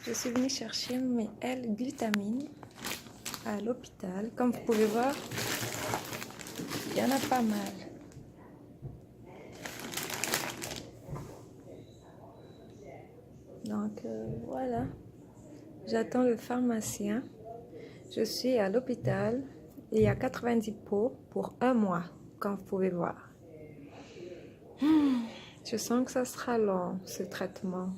Je suis venue chercher mes L-glutamine à l'hôpital. Comme vous pouvez voir, il y en a pas mal. Donc voilà, j'attends le pharmacien. Je suis à l'hôpital et il y a 90 pots pour un mois, comme vous pouvez voir. Je sens que ça sera long, ce traitement.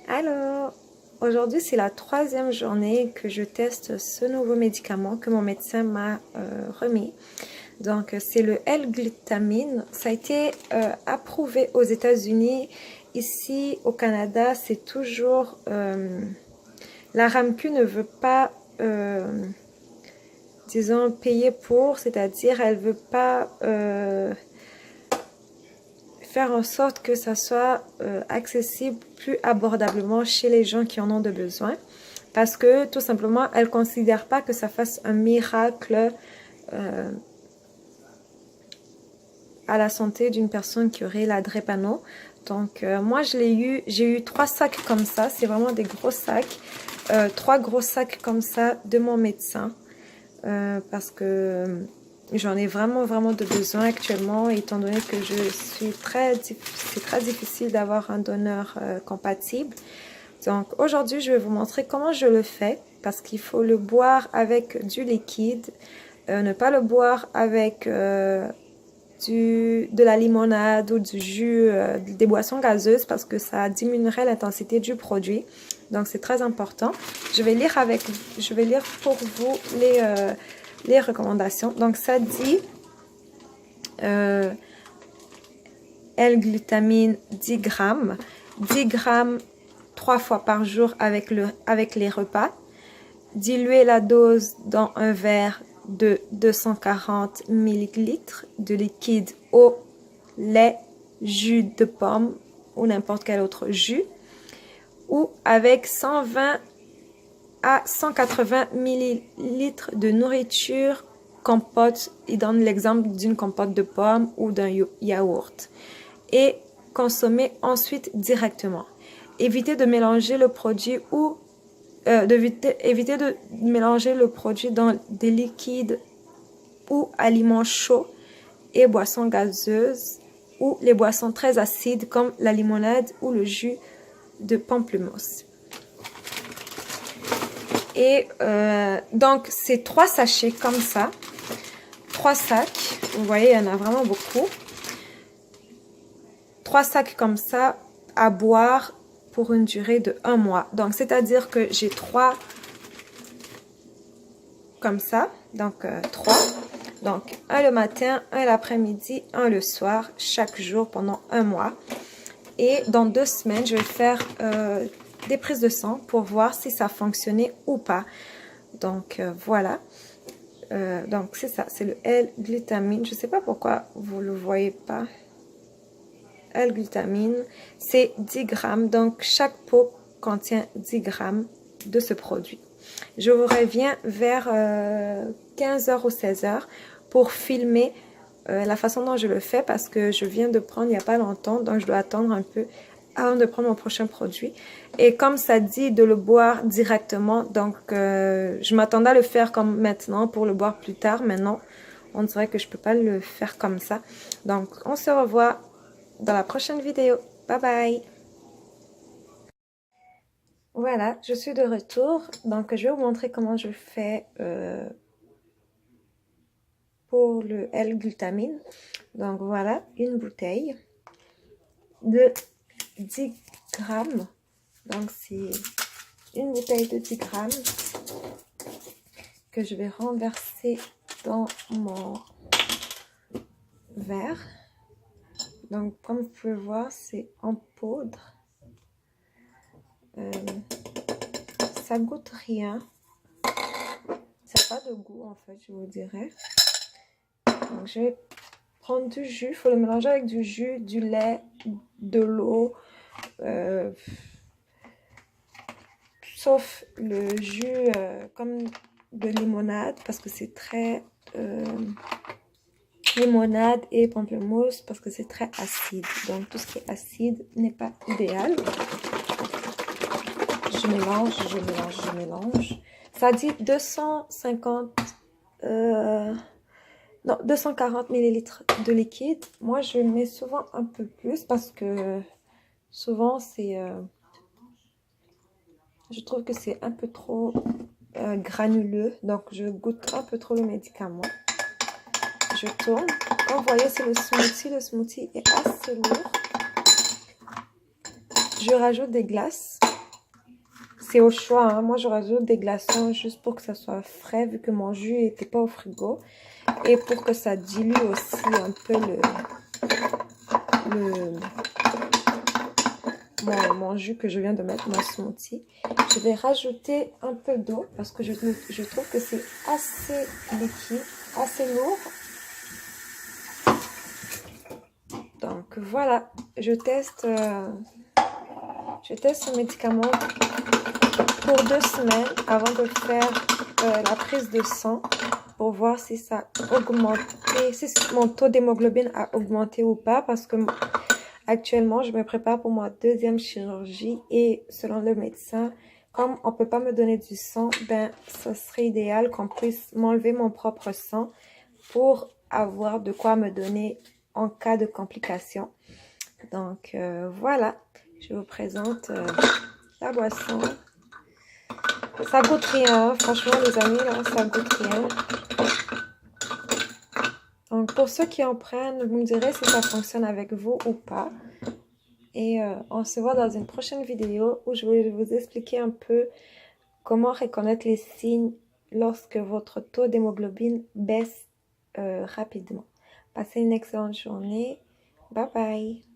Alors, aujourd'hui, c'est la 3e journée que je teste ce nouveau médicament que mon médecin m'a remis. Donc, c'est le L-glutamine. Ça a été approuvé aux États-Unis. Ici, au Canada, c'est toujours... la RAMQ ne veut pas, disons, payer pour, c'est-à-dire elle ne veut pas faire en sorte que ça soit accessible plus abordablement chez les gens qui en ont de besoin. Parce que, tout simplement, elle ne considère pas que ça fasse un miracle à la santé d'une personne qui aurait la drépano. Donc, moi, j'ai eu 3 sacs comme ça. C'est vraiment des gros sacs. 3 gros sacs comme ça de mon médecin. Parce que j'en ai vraiment de besoin actuellement, étant donné que c'est très difficile d'avoir un donneur compatible. Donc, aujourd'hui, je vais vous montrer comment je le fais. Parce qu'il faut le boire avec du liquide. Ne pas le boire avec... de la limonade ou du jus, des boissons gazeuses parce que ça diminuerait l'intensité du produit. Donc, c'est très important. Je vais lire pour vous les recommandations. Donc, ça dit L-glutamine 10 grammes. 10 grammes 3 fois par jour avec les repas. Diluez la dose dans un verre de 240 ml de liquide au lait, jus de pomme ou n'importe quel autre jus, ou avec 120 à 180 ml de nourriture, compote. Il donne l'exemple d'une compote de pomme ou d'un yaourt, et consommer ensuite directement. Évitez de mélanger le produit éviter de mélanger le produit dans des liquides ou aliments chauds et boissons gazeuses ou les boissons très acides comme la limonade ou le jus de pamplemousse. Et donc, c'est 3 sachets comme ça. 3 sacs. Vous voyez, il y en a vraiment beaucoup. 3 sacs comme ça à boire pour une durée de 1 mois. Donc, c'est-à-dire que j'ai 3 comme ça. Donc, 3. Donc, un le matin, un l'après-midi, un le soir, chaque jour pendant 1 mois. Et dans 2 semaines, je vais faire des prises de sang pour voir si ça fonctionnait ou pas. Donc, voilà. Donc, c'est ça. C'est le L-glutamine. Je ne sais pas pourquoi vous ne le voyez pas. L-glutamine, c'est 10 grammes. Donc, chaque pot contient 10 grammes de ce produit. Je vous reviens vers 15h ou 16h pour filmer la façon dont je le fais parce que je viens de prendre il n'y a pas longtemps. Donc, je dois attendre un peu avant de prendre mon prochain produit. Et comme ça dit de le boire directement, donc je m'attendais à le faire comme maintenant pour le boire plus tard. Mais non, on dirait que je ne peux pas le faire comme ça. Donc, on se revoit dans la prochaine vidéo. Bye bye! Voilà, je suis de retour. Donc, je vais vous montrer comment je fais pour le L-glutamine. Donc, voilà, une bouteille de 10 grammes. Donc, c'est une bouteille de 10 grammes que je vais renverser dans mon verre. Donc, comme vous pouvez voir, c'est en poudre. Ça goûte rien. Ça n'a pas de goût, en fait, je vous dirais. Donc, je vais prendre du jus. Il faut le mélanger avec du jus, du lait, de l'eau. Sauf le jus comme de limonade, parce que c'est très... limonade et pamplemousse parce que c'est très acide. Donc tout ce qui est acide n'est pas idéal. Je mélange, je mélange, je mélange. Ça dit 250, non, 240 millilitres de liquide. Moi, je mets souvent un peu plus parce que souvent, je trouve que c'est un peu trop granuleux. Donc, je goûte un peu trop le médicament. Je tourne. Comme vous voyez, c'est le smoothie. Le smoothie est assez lourd. Je rajoute des glaces. C'est au choix, hein. Moi, je rajoute des glaçons juste pour que ça soit frais, vu que mon jus n'était pas au frigo. Et pour que ça dilue aussi un peu mon jus que je viens de mettre, mon smoothie. Je vais rajouter un peu d'eau parce que je trouve que c'est assez liquide, assez lourd. Donc voilà, je teste ce médicament pour 2 semaines avant de faire la prise de sang pour voir si ça a augmenté, si mon taux d'hémoglobine a augmenté ou pas, parce que actuellement je me prépare pour ma 2e chirurgie et selon le médecin, comme on peut pas me donner du sang, ben ça serait idéal qu'on puisse m'enlever mon propre sang pour avoir de quoi me donner en cas de complications. Donc voilà, je vous présente la boisson. Ça goûte rien, franchement les amis, là, ça goûte rien. Donc pour ceux qui en prennent, vous me direz si ça fonctionne avec vous ou pas. Et on se voit dans une prochaine vidéo où je vais vous expliquer un peu comment reconnaître les signes lorsque votre taux d'hémoglobine baisse rapidement. Passez une excellente journée. Bye bye.